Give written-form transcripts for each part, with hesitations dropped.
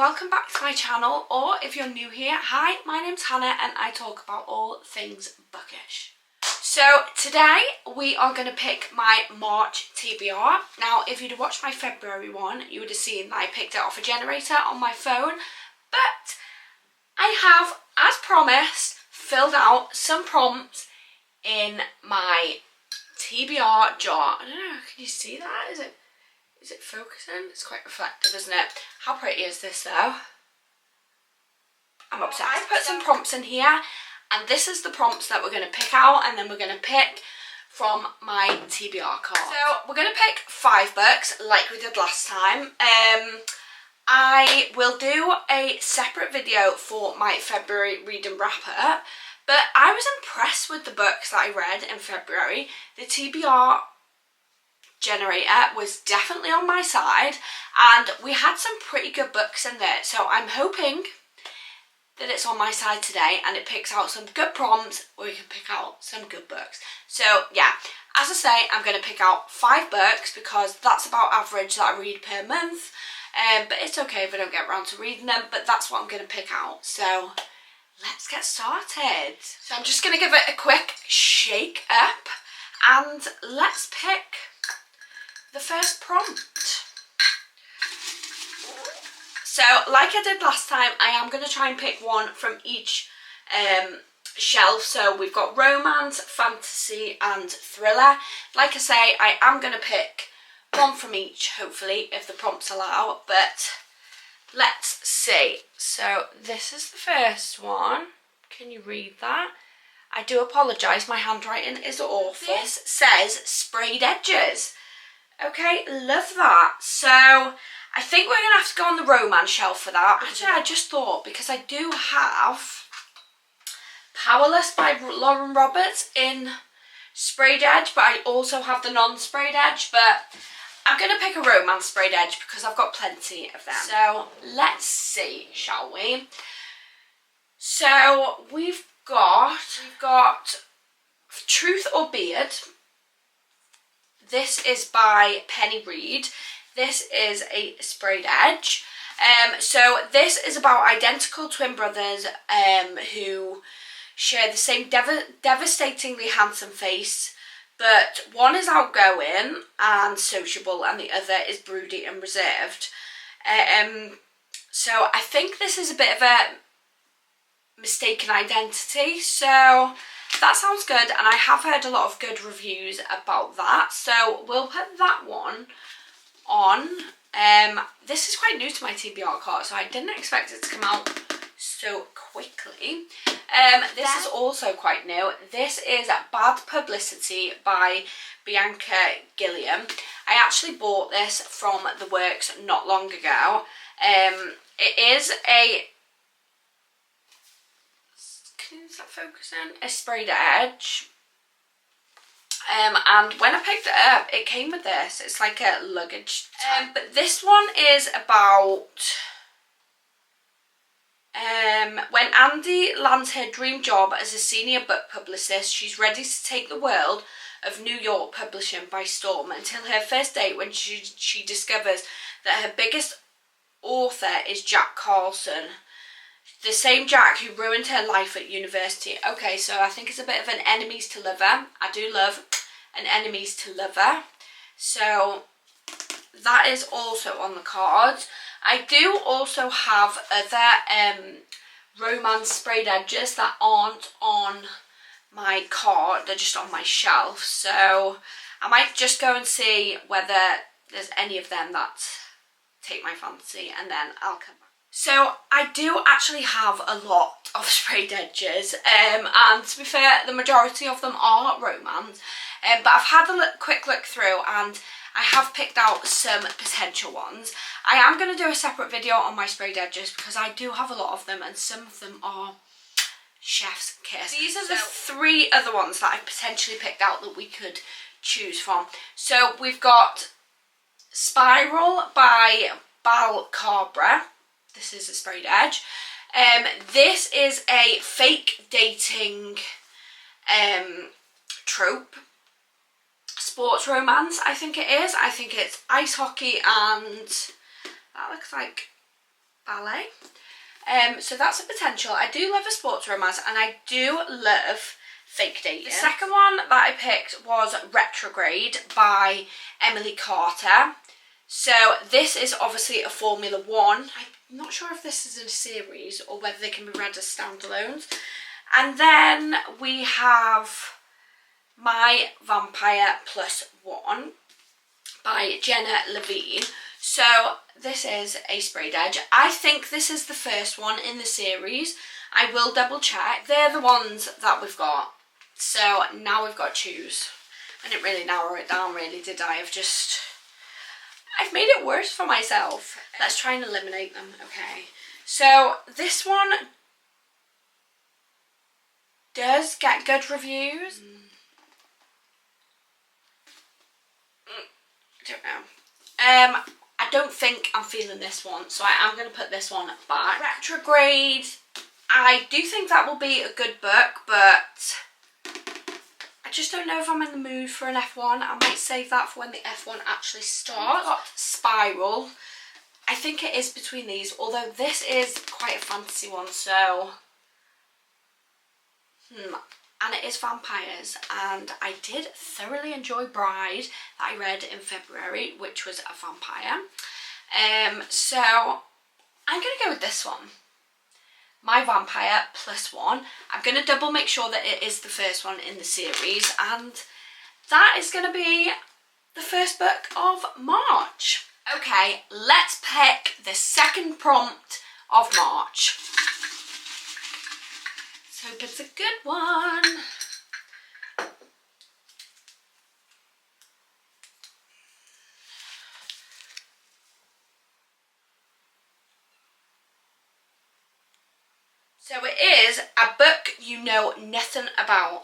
welcome back to my channel, or if you're new here, hi, my name's Hannah and I talk about all things bookish. So today we are going to pick my March TBR. Now if you'd watched my February one, you would have seen that I picked it off a generator on my phone, but I have, as promised, filled out some prompts in my TBR jar. I don't know, can you see that? Is it focusing? It's quite reflective, isn't it? How pretty is this though? I'm obsessed. I put some prompts in here, and this is the prompts that we're going to pick out, and then we're going to pick from my TBR card. So we're going to pick 5 books like we did last time. I will do a separate video for my February reading wrap up, but I was impressed with the books that I read in February. The TBR generator was definitely on my side, and we had some pretty good books in there, so I'm hoping that it's on my side today and it picks out some good prompts where we can pick out some good books. So yeah, as I say, I'm going to pick out 5 books because that's about average that I read per month, but it's okay if I don't get around to reading them, but that's what I'm going to pick out. So let's get started. So I'm just going to give it a quick shake up and let's pick the first prompt. So like I did last time, I am going to try and pick one from each shelf. So we've got romance, fantasy and thriller. Like I say, I am going to pick one from each, hopefully, if the prompts allow, but let's see. So this is the first one. Can you read that? I do apologise, my handwriting is awful. This says sprayed edges. Okay, love that. So I think we're going to have to go on the romance shelf for that. Actually, I just thought, because I do have Powerless by Lauren Roberts in sprayed edge, but I also have the non-sprayed edge, but I'm going to pick a romance sprayed edge because I've got plenty of them. So let's see, shall we? So we've got Truth or Beard. This is by Penny Reid. This is a sprayed edge. So this is about identical twin brothers who share the same devastatingly handsome face, but one is outgoing and sociable and the other is broody and reserved. So I think this is a bit of a mistaken identity, so that sounds good, and I have heard a lot of good reviews about that, so we'll put that one on. This is quite new to my TBR card, so I didn't expect it to come out so quickly. This is also quite new. This is Bad Publicity by Bianca Gilliam. I actually bought this from the works not long ago. It is a, is that focusing? A sprayed edge. And when I picked it up, it came with this. It's like a luggage type. But this one is about when Andy lands her dream job as a senior book publicist, she's ready to take the world of New York publishing by storm until her first date, when she discovers that her biggest author is Jack Carlson, the same Jack who ruined her life at university. Okay, so I think it's a bit of an enemies to lover. I do love an enemies to lover. So that is also on the cards. I do also have other romance sprayed edges that aren't on my card. They're just on my shelf. So I might just go and see whether there's any of them that take my fancy, and then I'll come back. So I do actually have a lot of sprayed edges, and to be fair, the majority of them are romance, but I've had a quick look through and I have picked out some potential ones. I am going to do a separate video on my sprayed edges because I do have a lot of them, and some of them are chef's kiss. These are the 3 other ones that I potentially picked out that we could choose from. So we've got Spiral by Bal Cabra. This is a sprayed edge. This is a fake dating trope. Sports romance, I think it is. I think it's ice hockey, and that looks like ballet. So that's a potential. I do love a sports romance, and I do love fake dating. The second one that I picked was Retrograde by Emily Carter. So this is obviously a Formula One. I'm not sure if this is a series or whether they can be read as standalones. And then we have My Vampire Plus One by Jenna Levine. So this is a sprayed edge. I think this is the first one in the series. I will double check. They're the ones that we've got. So now we've got to choose. I didn't really narrow it down really, did I? I've made it worse for myself. Let's try and eliminate them. Okay. So this one does get good reviews. I don't know. I don't think I'm feeling this one, so I am going to put this one back. Retrograde, I do think that will be a good book, but I just don't know if I'm in the mood for an F1. I might save that for when the F1 actually starts. Spiral. I think it is between these, although this is quite a fantasy one, so... And it is vampires, and I did thoroughly enjoy Bride that I read in February, which was a vampire. So I'm going to go with this one. My Vampire Plus One. I'm going to double make sure that it is the first one in the series, and that is going to be the first book of March. Okay, let's pick the second prompt of March. Let's hope it's a good one. So it is a book you know nothing about.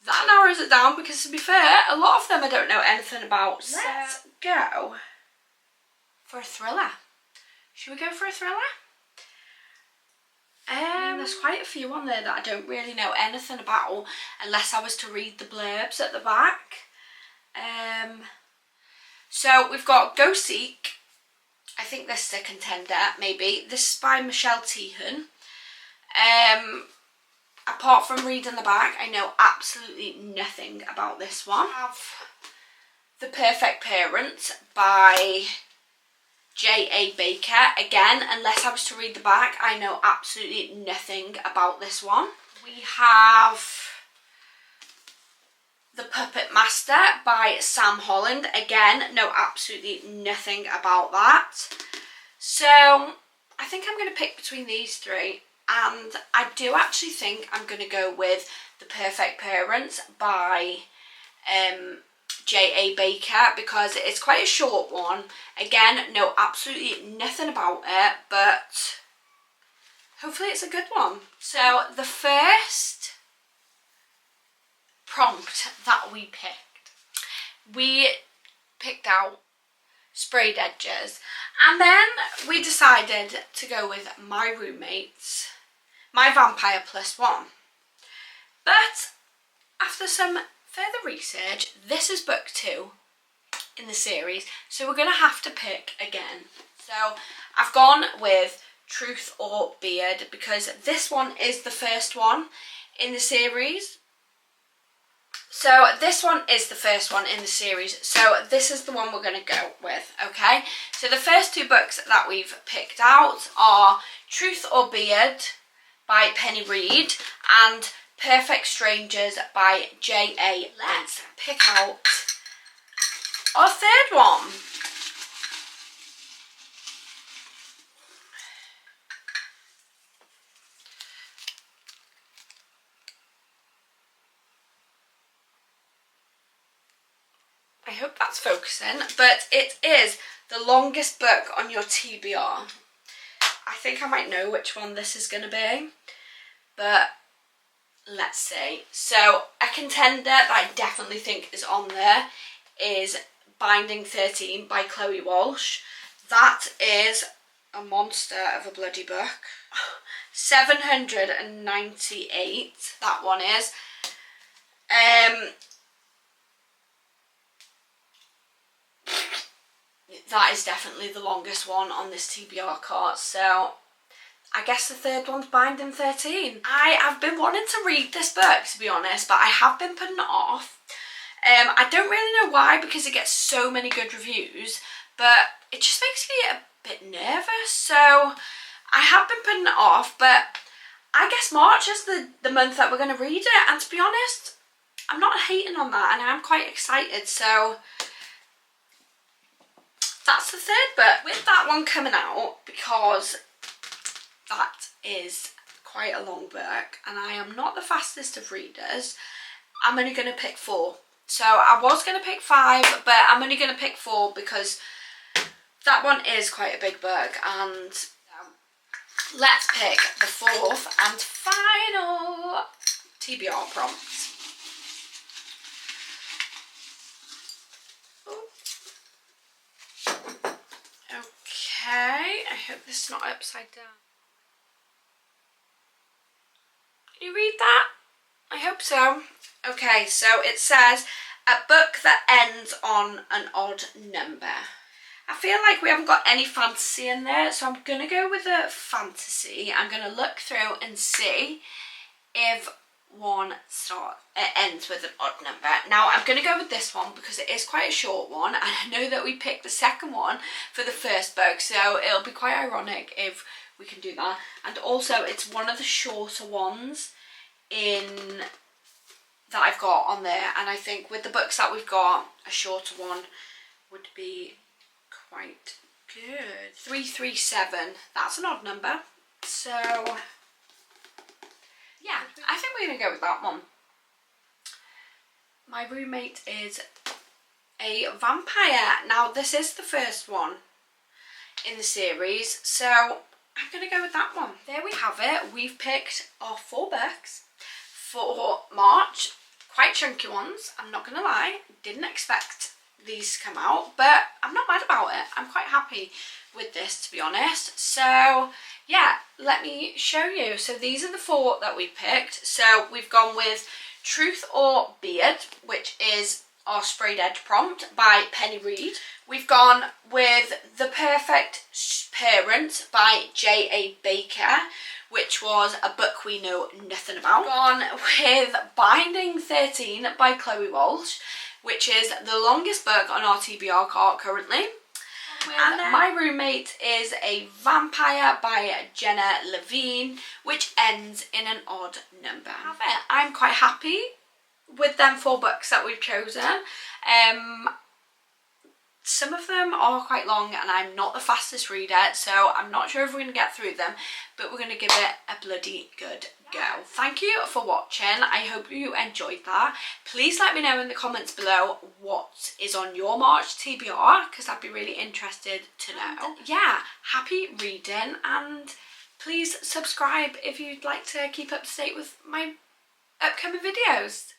That narrows it down because, to be fair, a lot of them I don't know anything about. Let's go for a thriller. Should we go for a thriller? There's quite a few on there that I don't really know anything about unless I was to read the blurbs at the back. So we've got Go Seek. I think this is a contender, maybe. This is by Michelle Tehan. Apart from reading the back, I know absolutely nothing about this one. I have The Perfect Parent by J.A. Baker. Again, unless I was to read the back, I know absolutely nothing about this one. We have The Puppet Master by Sam Holland. Again, know absolutely nothing about that. So I think I'm going to pick between these three, and I do actually think I'm going to go with The Perfect Parents by J.A. Baker, because it's quite a short one. Again, know absolutely nothing about it, but hopefully it's a good one. So the first prompt that we picked out sprayed edges, and then we decided to go with My Roommates, My Vampire Plus One. But after some further research, this is book 2 in the series, so we're going to have to pick again. So I've gone with Truth or Beard because this one is the first one in the series. So this one is the first one in the series, so this is the one we're going to go with, okay? So the first two books that we've picked out are Truth or Beard by Penny Reid and Perfect Strangers by J.A. Let's pick out our third one. I hope that's focusing, but it is the longest book on your TBR. I think I might know which one this is going to be, but let's see. So a contender that I definitely think is on there is Binding 13 by Chloe Walsh. That is a monster of a bloody book. 798, that one is. that is definitely the longest one on this TBR cart, so I guess the third one's Binding 13. I have been wanting to read this book, to be honest, but I have been putting it off. I don't really know why, because it gets so many good reviews, but it just makes me a bit nervous, so I have been putting it off. But I guess March is the month that we're going to read it, and to be honest, I'm not hating on that, and I'm quite excited, so that's the third book. With that one coming out, because that is quite a long book, and I am not the fastest of readers, I'm only going to pick 4. So I was going to pick 5, but I'm only going to pick 4 because that one is quite a big book. And let's pick the 4th and final TBR prompt. Okay, I hope this is not upside down. Can you read that? I hope so. Okay, so it says, a book that ends on an odd number. I feel like we haven't got any fantasy in there, so I'm going to go with a fantasy. I'm going to look through and see if one ends with an odd number. Now, I'm going to go with this one because it is quite a short one, and I know that we picked the second one for the first book, so it'll be quite ironic if we can do that. And also, it's one of the shorter ones that I've got on there, and I think with the books that we've got, a shorter one would be quite good. 337, that's an odd number, so yeah, I think we're gonna go with that one. My roommate is a vampire. Now, this is the first one in the series, so I'm gonna go with that one. There we have it. We've picked our 4 books for March. Quite chunky ones, I'm not gonna lie. Didn't expect these to come out, but I'm not mad about it. I'm quite happy with this, to be honest. So yeah, let me show you. So these are the 4 that we picked. So we've gone with Truth or Beard, which is our sprayed edge prompt by Penny Reid. We've gone with The Perfect Parent by J.A. Baker, which was a book we know nothing about. Gone with Binding 13 by Chloe Walsh, which is the longest book on our TBR cart currently. And My Roommate is a Vampire by Jenna Levine, which ends in an odd number. I'm quite happy with them 4 books that we've chosen. Some of them are quite long, and I'm not the fastest reader, so I'm not sure if we're going to get through them, but we're going to give it a bloody good go. Thank you for watching. I hope you enjoyed that. Please let me know in the comments below what is on your March TBR, because I'd be really interested to know. Yeah, happy reading, and please subscribe if you'd like to keep up to date with my upcoming videos.